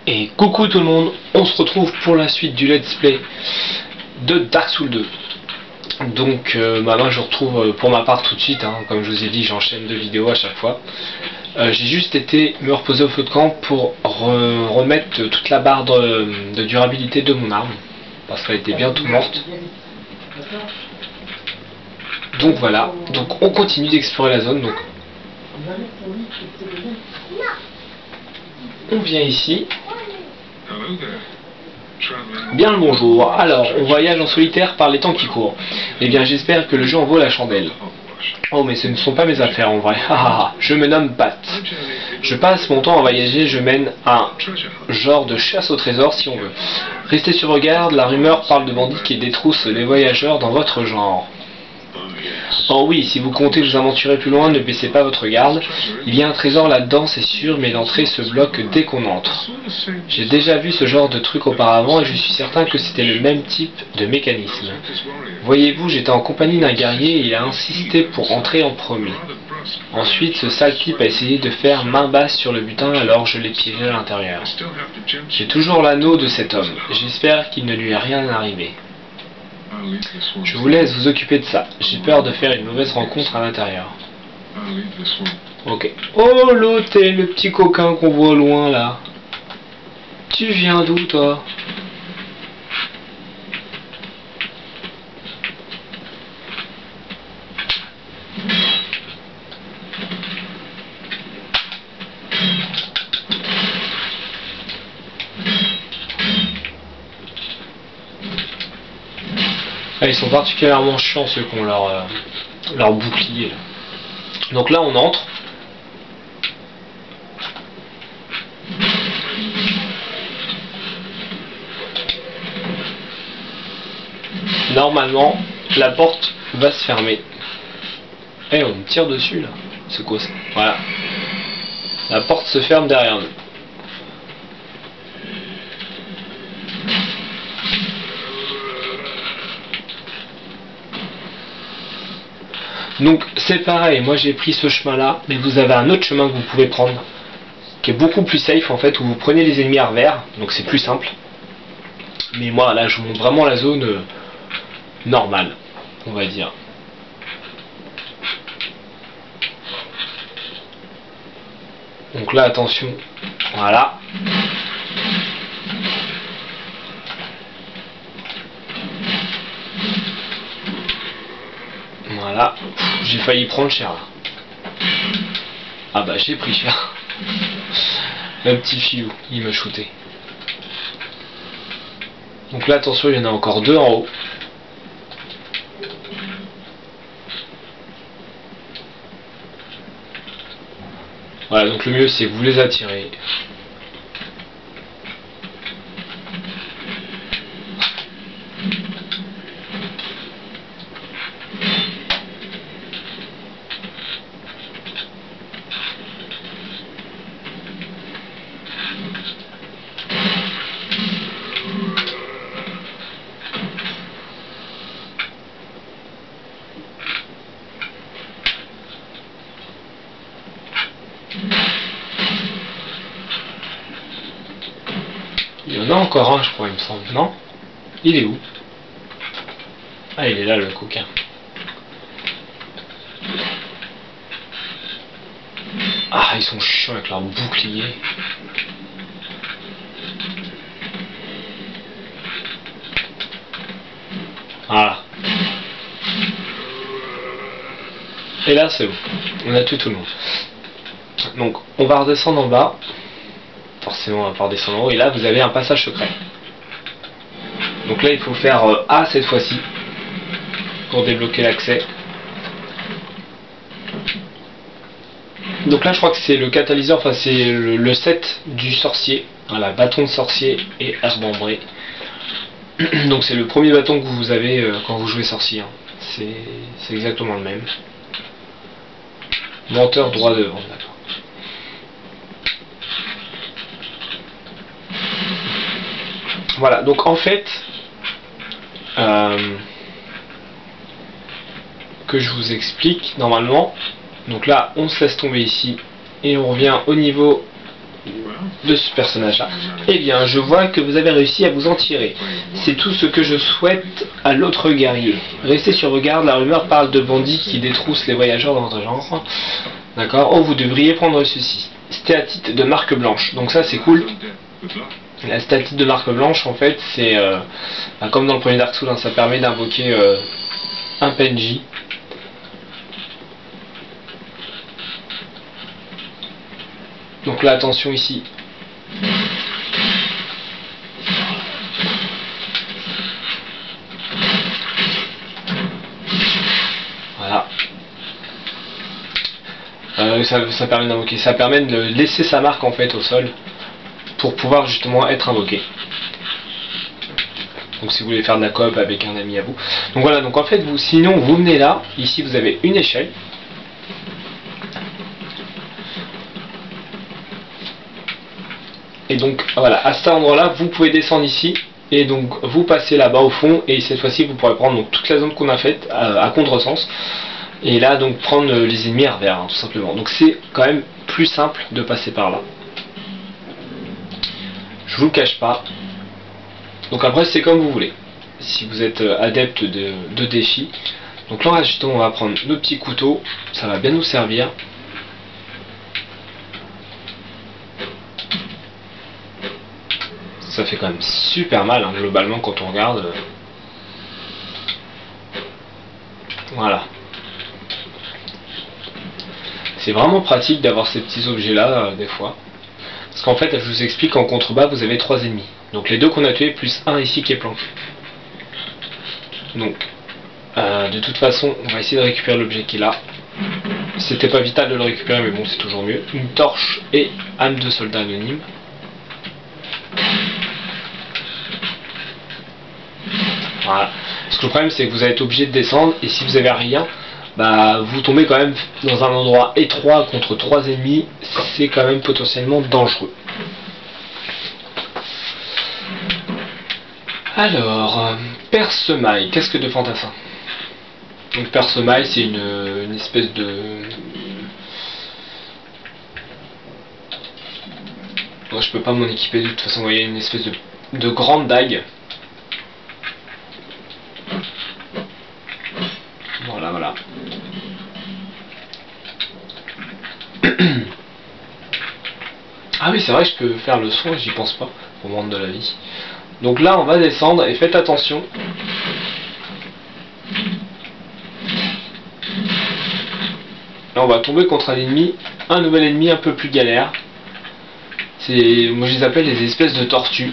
Et coucou tout le monde, on se retrouve pour la suite du let's play de Dark Souls 2. Donc moi je retrouve pour ma part tout de suite, comme je vous ai dit, j'enchaîne 2 vidéos à chaque fois. J'ai juste été me reposer au feu de camp pour remettre toute la barre de durabilité de mon arme, parce qu'elle était bientôt morte. Donc voilà, donc on continue d'explorer la zone. Donc on vient ici. Bien le bonjour. Alors, on voyage en solitaire par les temps qui courent. Eh bien, j'espère que le jeu en vaut la chandelle. Oh, mais ce ne sont pas mes affaires en vrai. Je me nomme Pat. Je passe mon temps à voyager, je mène un genre de chasse au trésor si on veut. Restez sur vos gardes, la rumeur parle de bandits qui détroussent les voyageurs dans votre genre. Oh oui, si vous comptez vous aventurer plus loin, ne baissez pas votre garde. Il y a un trésor là-dedans, c'est sûr, mais l'entrée se bloque dès qu'on entre. J'ai déjà vu ce genre de truc auparavant et je suis certain que c'était le même type de mécanisme. Voyez-vous, j'étais en compagnie d'un guerrier et il a insisté pour entrer en premier. Ensuite, ce sale type a essayé de faire main basse sur le butin, alors je l'ai piégé à l'intérieur. J'ai toujours l'anneau de cet homme. J'espère qu'il ne lui est rien arrivé. Je vous laisse vous occuper de ça. J'ai peur de faire une mauvaise rencontre à l'intérieur. Ok. Oh l'autre, le petit coquin qu'on voit au loin là. Tu viens d'où toi? Ah, ils sont particulièrement chiants ceux qui ont leur bouclier. Donc là on entre. Normalement la porte va se fermer. Eh, on me tire dessus là. C'est quoi ça? Voilà. La porte se ferme derrière nous. Donc c'est pareil, moi j'ai pris ce chemin là, mais vous avez un autre chemin que vous pouvez prendre, qui est beaucoup plus safe en fait, où vous prenez les ennemis à revers, donc c'est plus simple. Mais moi là je vous montre vraiment la zone normale, on va dire. Donc là attention, voilà. Voilà, j'ai failli prendre cher là. Ah bah j'ai pris cher. Un petit filou, il m'a shooté. Donc là attention, il y en a encore 2 en haut. Voilà, donc le mieux c'est que vous les attirez. Il y en a encore un, je crois, il me semble. Non? Il est où? Ah, il est là, le coquin. Ah, ils sont chiants avec leur bouclier. Voilà. Et là, c'est bon. On a tué tout le monde. Donc, on va redescendre en bas. Forcément, on va pas redescendre en haut. Et là, vous avez un passage secret. Donc là, il faut faire A cette fois-ci pour débloquer l'accès. Donc là, je crois que c'est le catalyseur, enfin c'est le set du sorcier. Voilà, bâton de sorcier et herbe ambrée. Donc c'est le premier bâton que vous avez quand vous jouez sorcier. C'est exactement le même. Menteur droit devant, d'accord. Voilà, donc en fait, que je vous explique normalement. Donc là, on se laisse tomber ici et on revient au niveau de ce personnage-là. Eh bien, je vois que vous avez réussi à vous en tirer. C'est tout ce que je souhaite à l'autre guerrier. Restez sur vos gardes, la rumeur parle de bandits qui détroussent les voyageurs dans votre genre. D'accord. Oh, vous devriez prendre ceci. Stéatite de marque blanche. Donc ça, c'est cool. La stéatite de marque blanche, en fait, c'est comme dans le premier Dark Souls, hein, ça permet d'invoquer un PNJ. Donc là, attention ici. Voilà. Ça permet d'invoquer. Ça permet de laisser sa marque en fait au sol pour pouvoir justement être invoqué. Donc si vous voulez faire de la coop avec un ami à vous. Donc voilà, donc en fait vous, sinon vous venez là, ici vous avez une échelle. Et donc voilà, à cet endroit-là, vous pouvez descendre ici. Et donc vous passez là-bas au fond. Et cette fois-ci, vous pourrez prendre donc, toute la zone qu'on a faite à contresens. Et là, donc prendre les ennemis à revers, hein, tout simplement. Donc c'est quand même plus simple de passer par là. Je vous le cache pas. Donc après, c'est comme vous voulez. Si vous êtes adepte de défis. Donc là, justement, on va prendre nos petits couteaux. Ça va bien nous servir. Ça fait quand même super mal, hein, globalement, quand on regarde. Voilà. C'est vraiment pratique d'avoir ces petits objets-là, des fois. Parce qu'en fait, je vous explique, en contrebas, vous avez 3 ennemis. Donc les 2 qu'on a tués, plus un ici qui est planqué. Donc, de toute façon, on va essayer de récupérer l'objet qui est là. C'était pas vital de le récupérer, mais bon, c'est toujours mieux. Une torche et âme de soldat anonyme. Voilà. Parce que le problème, c'est que vous allez être obligé de descendre, et si vous avez rien, bah, vous tombez quand même dans un endroit étroit contre 3 ennemis, c'est quand même potentiellement dangereux. Alors, perce-maille, qu'est-ce que de fantassin? Donc perce-maille, c'est une espèce de... Moi, je peux pas m'en équiper de toute façon, vous voyez, une espèce de grande dague. Voilà, voilà. Ah oui, c'est vrai que je peux faire le soin, j'y pense pas, au moment de la vie. Donc là, on va descendre, et faites attention. Là, on va tomber contre un ennemi, un nouvel ennemi un peu plus galère. Moi, je les appelle les espèces de tortues.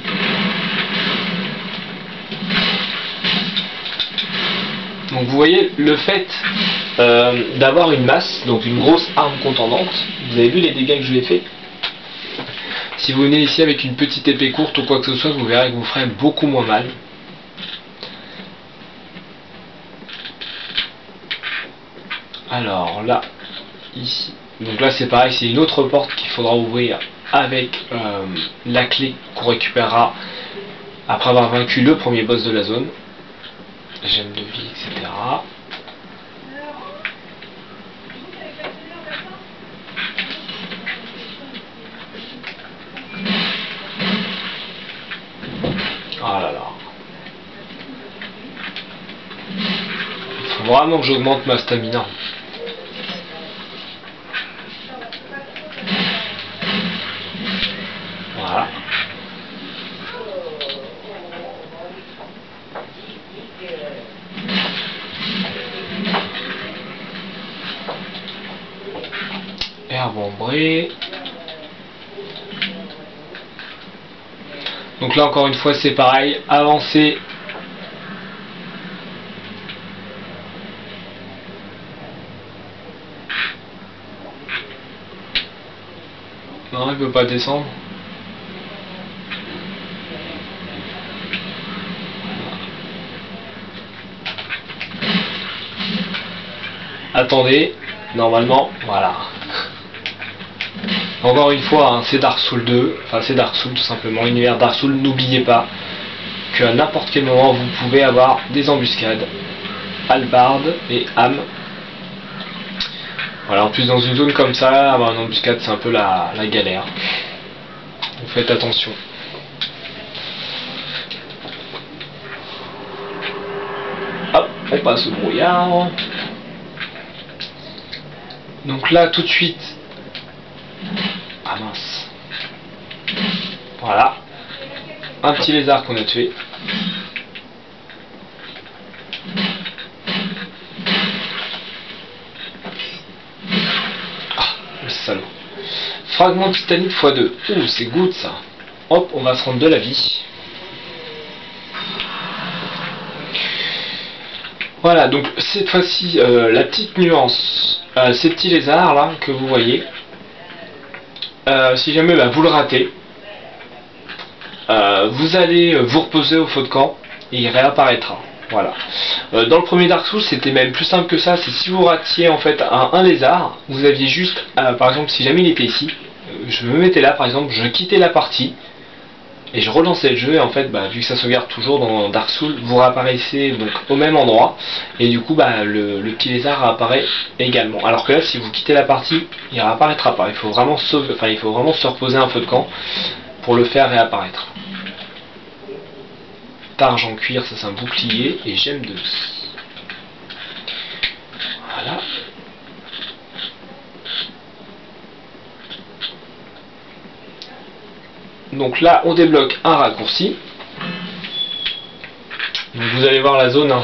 Donc vous voyez, le fait d'avoir une masse, donc une grosse arme contendante, vous avez vu les dégâts que je lui ai fait. Si vous venez ici avec une petite épée courte ou quoi que ce soit, vous verrez que vous ferez beaucoup moins mal. Alors là, ici, donc là c'est pareil, c'est une autre porte qu'il faudra ouvrir avec la clé qu'on récupérera après avoir vaincu le premier boss de la zone. Gemme de vie, etc. Ah là là. Il faut vraiment que j'augmente ma stamina. Voilà. Herbe ambrée. Donc là encore une fois c'est pareil, avancer. Non, il peut pas descendre. Attendez, normalement, voilà. Encore une fois, hein, c'est Dark Souls 2, enfin c'est Dark Souls tout simplement, univers Dark Souls, n'oubliez pas qu'à n'importe quel moment vous pouvez avoir des embuscades, hallebarde et âme. Voilà, en plus dans une zone comme ça, avoir une embuscade c'est un peu la galère. vous faites attention. Hop, on passe au brouillard. Donc là, tout de suite... Ah mince. Voilà. Un petit lézard qu'on a tué. Ah, le salaud. Fragment de titanite x2. Ouh, c'est good ça. Hop, on va se rendre de la vie. Voilà, donc cette fois-ci, la petite nuance, ces petits lézards là que vous voyez, si jamais vous le ratez, vous allez vous reposer au feu de camp et il réapparaîtra. Voilà. Dans le premier Dark Souls, c'était même plus simple que ça. C'est si vous ratiez en fait un lézard, vous aviez juste, par exemple, si jamais il était ici, je me mettais là, par exemple, je quittais la partie. Et je relançais le jeu et en fait, vu que ça sauvegarde toujours dans Dark Souls, vous réapparaissez donc au même endroit et du coup le petit lézard apparaît également. Alors que là, si vous quittez la partie, il réapparaîtra pas. Il faut vraiment se reposer un feu de camp pour le faire réapparaître. Targe en cuir, ça c'est un bouclier et gemme de vie. Voilà. Donc là, on débloque un raccourci. Donc vous allez voir la zone, hein,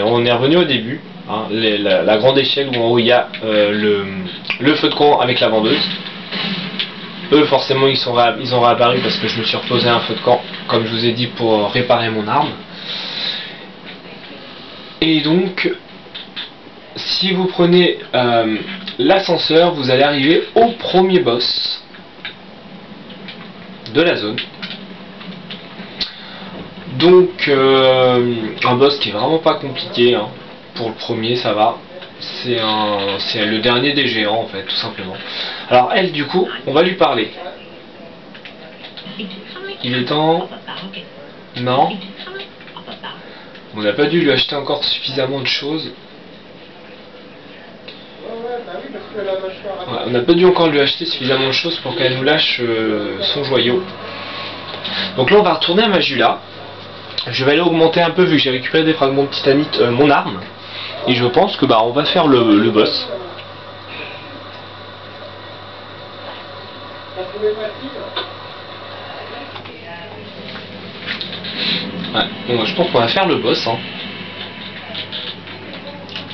on est revenu au début. Hein, la grande échelle où en haut il y a le feu de camp avec la vendeuse. Eux, forcément, ils ont réapparu parce que je me suis reposé un feu de camp, comme je vous ai dit, pour réparer mon arme. Et donc, si vous prenez l'ascenseur, vous allez arriver au premier boss de la zone. Donc un boss qui est vraiment pas compliqué, hein. Pour le premier ça va, c'est le dernier des géants en fait, tout simplement. Alors elle, du coup, on va lui parler. Il est temps... Non, on n'a pas dû lui acheter encore suffisamment de choses. Ouais, on n'a pas dû encore lui acheter suffisamment de choses pour qu'elle nous lâche son joyau. Donc là on va retourner à Majula. Je vais aller augmenter un peu vu que j'ai récupéré des fragments de titanite mon arme. Et je pense que on va faire le boss. Ouais, bon, je pense qu'on va faire le boss. Hein.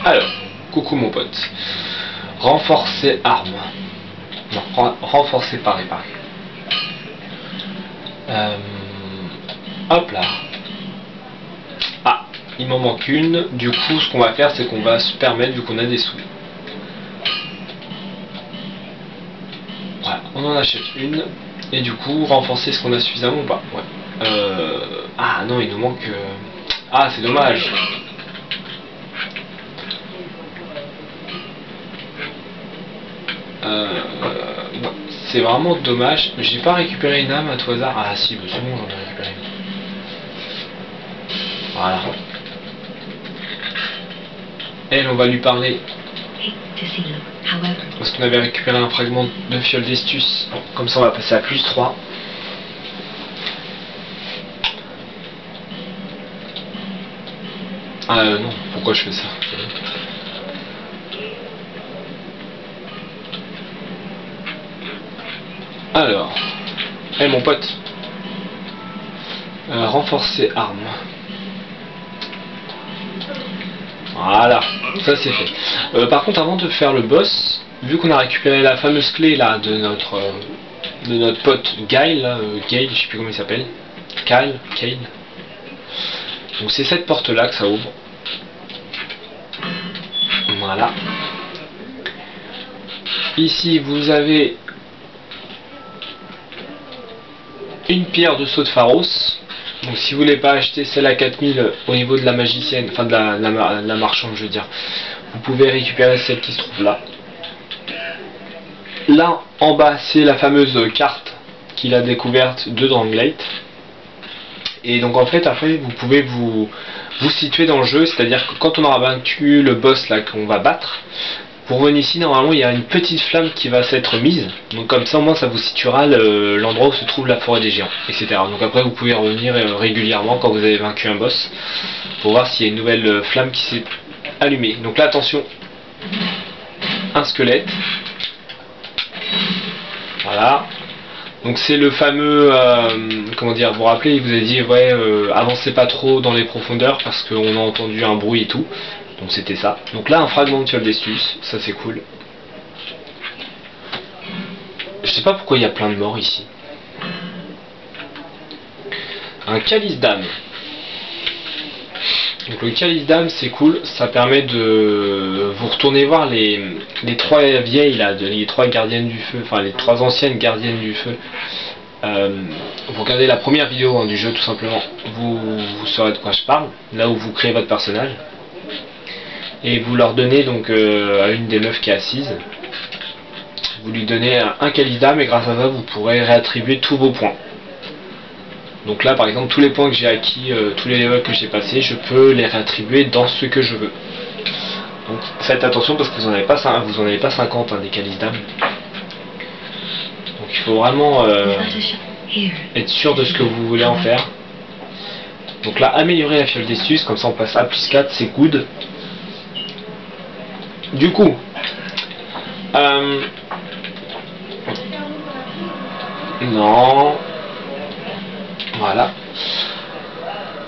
Alors, coucou mon pote. Renforcer arme. Non, renforcer pas réparer. Hop là. Ah, il m'en manque une. Du coup, ce qu'on va faire, c'est qu'on va se permettre, vu qu'on a des sous. Voilà, on en achète une. Et du coup, renforcer ce qu'on a suffisamment ou pas. Ouais. Ah non, il nous manque... Ah, c'est dommage. C'est vraiment dommage. J'ai pas récupéré une âme à tout hasard. Ah si, c'est bon, j'en ai récupéré une. Voilà. Elle, on va lui parler. Parce qu'on avait récupéré un fragment de fiole d'Estus. Comme ça, on va passer à +3. Ah non, pourquoi je fais ça? Alors, mon pote, renforcer arme. Voilà, ça c'est fait. Par contre, avant de faire le boss, vu qu'on a récupéré la fameuse clé là de notre pote Gail, là, Gail, je sais plus comment il s'appelle, Kyle. Donc c'est cette porte là que ça ouvre. Voilà. Ici vous avez une pierre de saut de Pharos. Donc si vous voulez pas acheter celle à 4000 au niveau de la magicienne, enfin de la marchande je veux dire, vous pouvez récupérer celle qui se trouve là. Là en bas c'est la fameuse carte qu'il a découverte de Dranglade. Et donc en fait après vous pouvez vous situer dans le jeu, c'est à dire que quand on aura vaincu le boss là qu'on va battre, Pour venir ici, normalement il y a une petite flamme qui va s'être mise, donc comme ça au moins ça vous situera l'endroit où se trouve la forêt des géants, etc. Donc après vous pouvez revenir régulièrement quand vous avez vaincu un boss pour voir s'il y a une nouvelle flamme qui s'est allumée. Donc là attention, un squelette, voilà. Donc c'est le fameux, comment dire, vous vous rappelez, il vous a dit ouais, avancez pas trop dans les profondeurs parce qu'on a entendu un bruit et tout. Donc c'était ça. Donc là un fragment de fiole d'Estus, ça c'est cool. Je sais pas pourquoi il y a plein de morts ici. Un calice d'âme. Donc le calice d'âme c'est cool, ça permet de vous retourner voir les trois vieilles là, les trois gardiennes du feu, enfin les trois anciennes gardiennes du feu. Vous regardez la première vidéo hein, du jeu tout simplement, vous saurez de quoi je parle, là où vous créez votre personnage. Et vous leur donnez donc à une des meufs qui est assise, vous lui donnez un calice d'âme et grâce à ça vous pourrez réattribuer tous vos points. Donc là par exemple tous les points que j'ai acquis, tous les levels que j'ai passés, je peux les réattribuer dans ce que je veux. Donc faites attention parce que vous n'en avez pas 50 hein, des calices d'âme. Donc il faut vraiment être sûr de ce que vous voulez en faire. Donc là améliorer la fiole d'Estus, comme ça on passe à plus 4, c'est good. Du coup, non, voilà.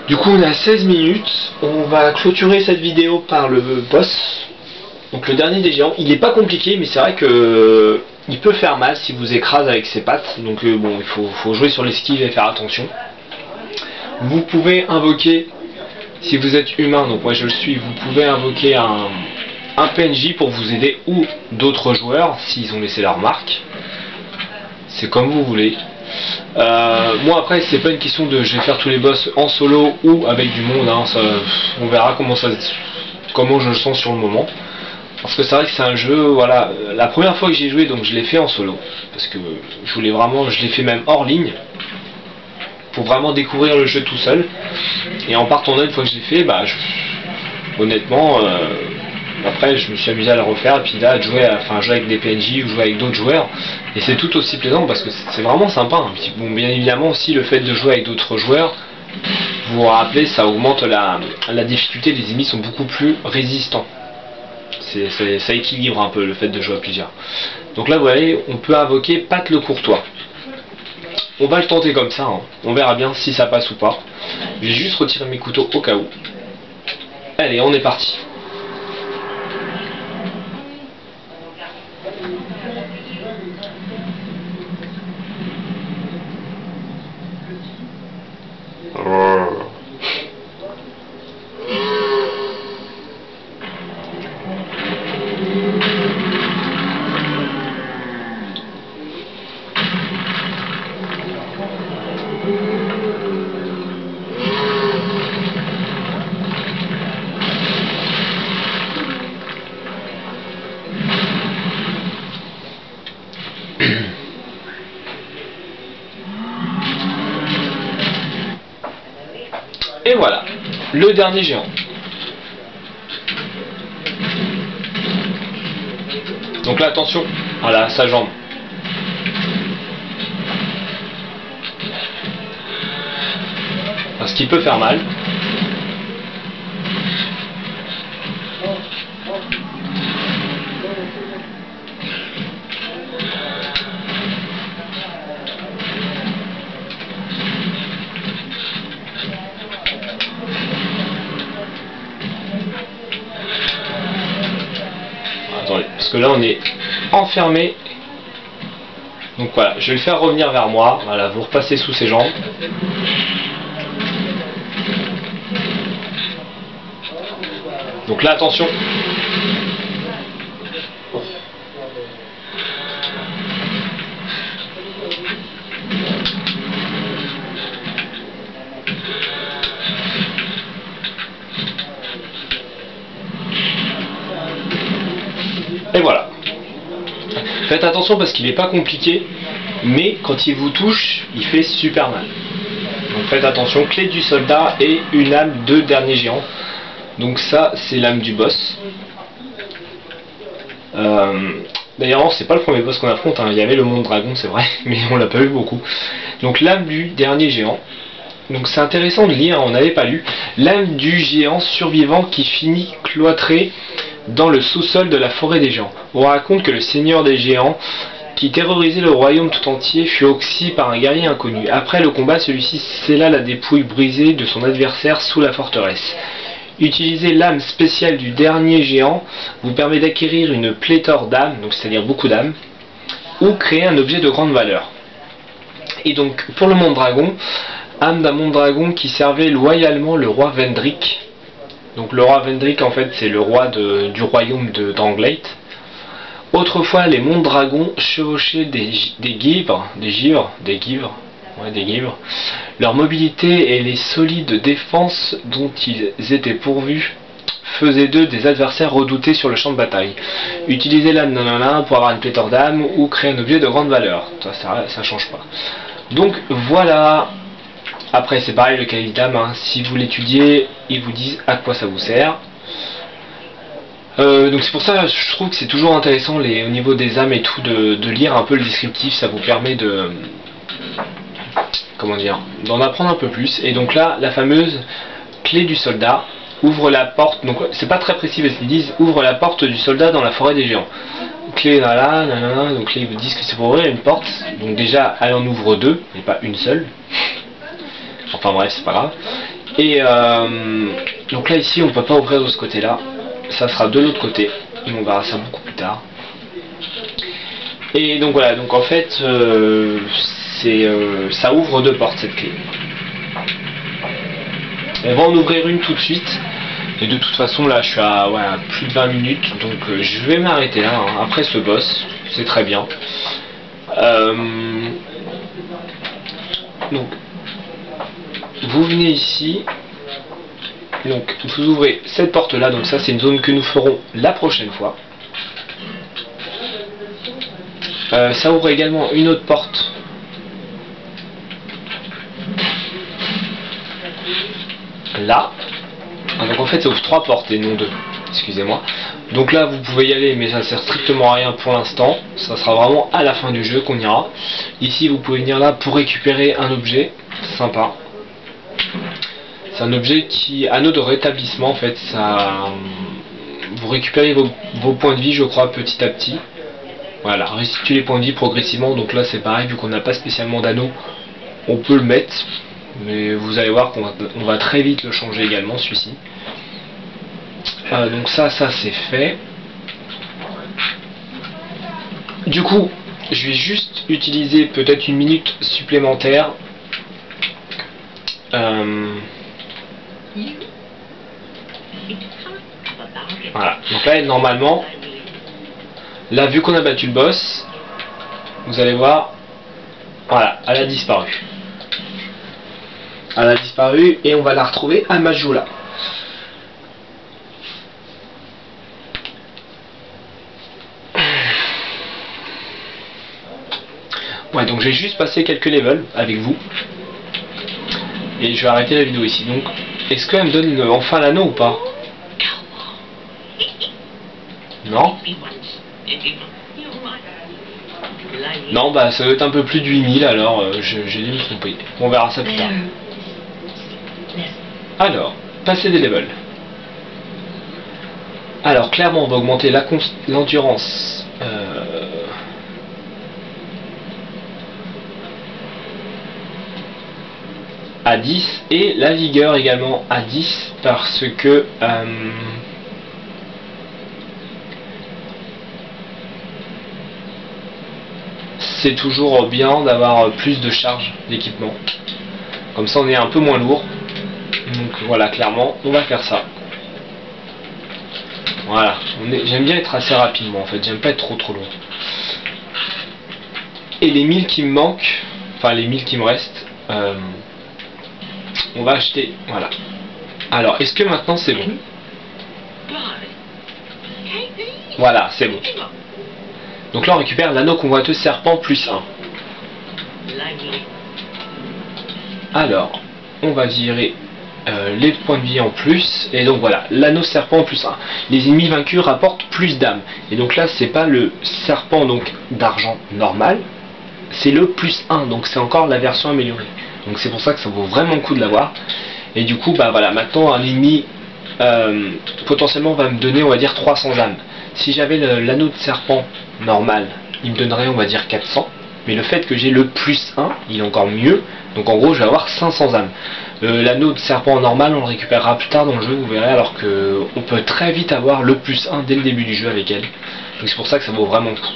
Du coup on est à 16 minutes, on va clôturer cette vidéo par le boss. Donc le dernier des géants, il n'est pas compliqué mais c'est vrai que il peut faire mal si vous écrase avec ses pattes. Donc bon, il faut jouer sur l'esquive et faire attention. Vous pouvez invoquer, si vous êtes humain, donc moi je le suis, vous pouvez invoquer un PNJ pour vous aider ou d'autres joueurs s'ils ont laissé leur marque. C'est comme vous voulez. Moi après c'est pas une question de je vais faire tous les boss en solo ou avec du monde, hein, ça, on verra comment je le sens sur le moment. Parce que c'est vrai que c'est un jeu, voilà, la première fois que j'ai joué donc je l'ai fait en solo. Parce que je voulais vraiment, je l'ai fait même hors ligne. Pour vraiment découvrir le jeu tout seul. Et en partant là, une fois que je l'ai fait, bah honnêtement après je me suis amusé à le refaire et puis là jouer avec des PNJ ou jouer avec d'autres joueurs et c'est tout aussi plaisant parce que c'est vraiment sympa hein. Bon, bien évidemment aussi le fait de jouer avec d'autres joueurs, vous vous rappelez, ça augmente la difficulté, les ennemis sont beaucoup plus résistants, ça équilibre un peu le fait de jouer à plusieurs. Donc là vous voyez, on peut invoquer Pat le Courtois. On va le tenter comme ça hein. On verra bien si ça passe ou pas. Je vais juste retirer mes couteaux au cas où. Allez, on est parti. Et voilà, le dernier géant. Donc là, attention, voilà, sa jambe. Parce qu'il peut faire mal. Attendez, parce que là on est enfermé. Donc voilà, je vais le faire revenir vers moi. Voilà, vous repassez sous ses jambes. Donc là, attention. Et voilà. Faites attention parce qu'il n'est pas compliqué, mais quand il vous touche, il fait super mal. Donc faites attention, clé du soldat et une âme de dernier géant. Donc ça, c'est l'âme du boss. D'ailleurs, c'est pas le premier boss qu'on affronte, hein. Il y avait le monde dragon, c'est vrai, mais on l'a pas vu beaucoup. Donc l'âme du dernier géant. Donc c'est intéressant de lire, on n'avait pas lu. L'âme du géant survivant qui finit cloîtré dans le sous-sol de la forêt des géants. On raconte que le seigneur des géants, qui terrorisait le royaume tout entier, fut oxy par un guerrier inconnu. Après le combat, celui-ci scella la dépouille brisée de son adversaire sous la forteresse. Utiliser l'âme spéciale du dernier géant vous permet d'acquérir une pléthore d'âmes, donc c'est-à-dire beaucoup d'âmes, ou créer un objet de grande valeur. Et donc pour le monde dragon, âme d'un monde dragon qui servait loyalement le roi Vendrick. Donc le roi Vendrick en fait c'est le roi du royaume de Dranglate. Autrefois les mondes dragons chevauchaient des givres. Leur mobilité et les solides défenses dont ils étaient pourvus faisaient d'eux des adversaires redoutés sur le champ de bataille. Utiliser l'âme pour avoir une pléthore d'âmes ou créer un objet de grande valeur. Ça change pas. Donc voilà. Après c'est pareil le calife d'âme, hein. Si vous l'étudiez, ils vous disent à quoi ça vous sert. Donc c'est pour ça que je trouve que c'est toujours intéressant au niveau des âmes et tout de lire un peu le descriptif, ça vous permet de... comment dire, d'en apprendre un peu plus. Et donc là, la fameuse clé du soldat ouvre la porte, donc c'est pas très précis parce qu'ils disent ouvre la porte du soldat dans la forêt des géants. Clé là, donc là ils vous disent que c'est pour ouvrir une porte, donc déjà elle en ouvre deux, et pas une seule. Enfin bref, c'est pas grave. Et donc là ici on peut pas ouvrir de ce côté là, ça sera de l'autre côté, et on verra ça beaucoup plus tard. Et donc voilà, donc en fait ça ouvre deux portes cette clé. On va en ouvrir une tout de suite. Et de toute façon là je suis à plus de 20 minutes. Donc je vais m'arrêter là hein, après ce boss. C'est très bien. Donc vous venez ici. Donc vous ouvrez cette porte là. Donc ça c'est une zone que nous ferons la prochaine fois. Ça ouvre également une autre porte. Là, donc en fait ça ouvre trois portes et non deux, excusez-moi. Donc là vous pouvez y aller mais ça sert strictement à rien pour l'instant, ça sera vraiment à la fin du jeu qu'on ira. Ici vous pouvez venir là pour récupérer un objet, sympa. C'est un objet qui, anneau de rétablissement en fait, ça, vous récupérez vos points de vie je crois petit à petit. Voilà, restitue les points de vie progressivement, donc là c'est pareil, vu qu'on n'a pas spécialement d'anneau, on peut le mettre. Mais vous allez voir qu'on va très vite le changer également celui-ci. Donc ça c'est fait. Du coup je vais juste utiliser peut-être une minute supplémentaire. Voilà, donc là normalement, là vu qu'on a battu le boss, vous allez voir, voilà, elle a disparu. Elle a disparu et on va la retrouver à Majula. Ouais, donc j'ai juste passé quelques levels avec vous. Et je vais arrêter la vidéo ici. Donc, est-ce qu'elle me donne enfin l'anneau ou pas? Non? Non, bah ça doit être un peu plus de 8000 alors j'ai dû me tromper. On verra ça plus tard. Alors, passer des levels. Alors, clairement, on va augmenter l'endurance. À 10 et la vigueur également à 10 parce que c'est toujours bien d'avoir plus de charge d'équipement. Comme ça on est un peu moins lourd. Donc voilà, clairement, on va faire ça. Voilà, j'aime bien être assez rapidement en fait, j'aime pas être trop long. Et les 1000 qui me manquent, enfin les 1000 qui me restent, on va acheter, voilà. Alors, est-ce que maintenant c'est bon? Voilà, c'est bon. Donc là on récupère l'anneau convoiteux serpent plus 1. Alors, on va virer les points de vie en plus, et donc voilà, l'anneau serpent plus 1. Les ennemis vaincus rapportent plus d'âme. Et donc là, c'est pas le serpent donc d'argent normal, c'est le plus 1, donc c'est encore la version améliorée. Donc c'est pour ça que ça vaut vraiment le coup de l'avoir. Et du coup, bah voilà, maintenant un ennemi potentiellement va me donner, on va dire, 300 âmes. Si j'avais l'anneau de serpent normal, il me donnerait, on va dire, 400. Mais le fait que j'ai le plus 1, il est encore mieux. Donc en gros, je vais avoir 500 âmes. L'anneau de serpent normal, on le récupérera plus tard dans le jeu, vous verrez, alors que on peut très vite avoir le plus 1 dès le début du jeu avec elle. Donc c'est pour ça que ça vaut vraiment le coup.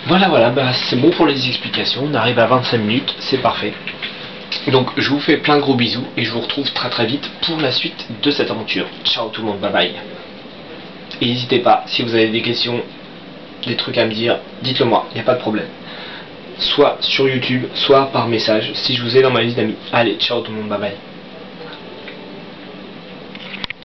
Voilà, bah, c'est bon pour les explications. On arrive à 25 minutes, c'est parfait. Donc je vous fais plein de gros bisous et je vous retrouve très vite pour la suite de cette aventure. Ciao tout le monde, bye bye. Et n'hésitez pas, si vous avez des questions, des trucs à me dire, dites-le moi, il n'y a pas de problème. Soit sur YouTube, soit par message, si je vous ai dans ma liste d'amis. Allez, ciao tout le monde, bye bye.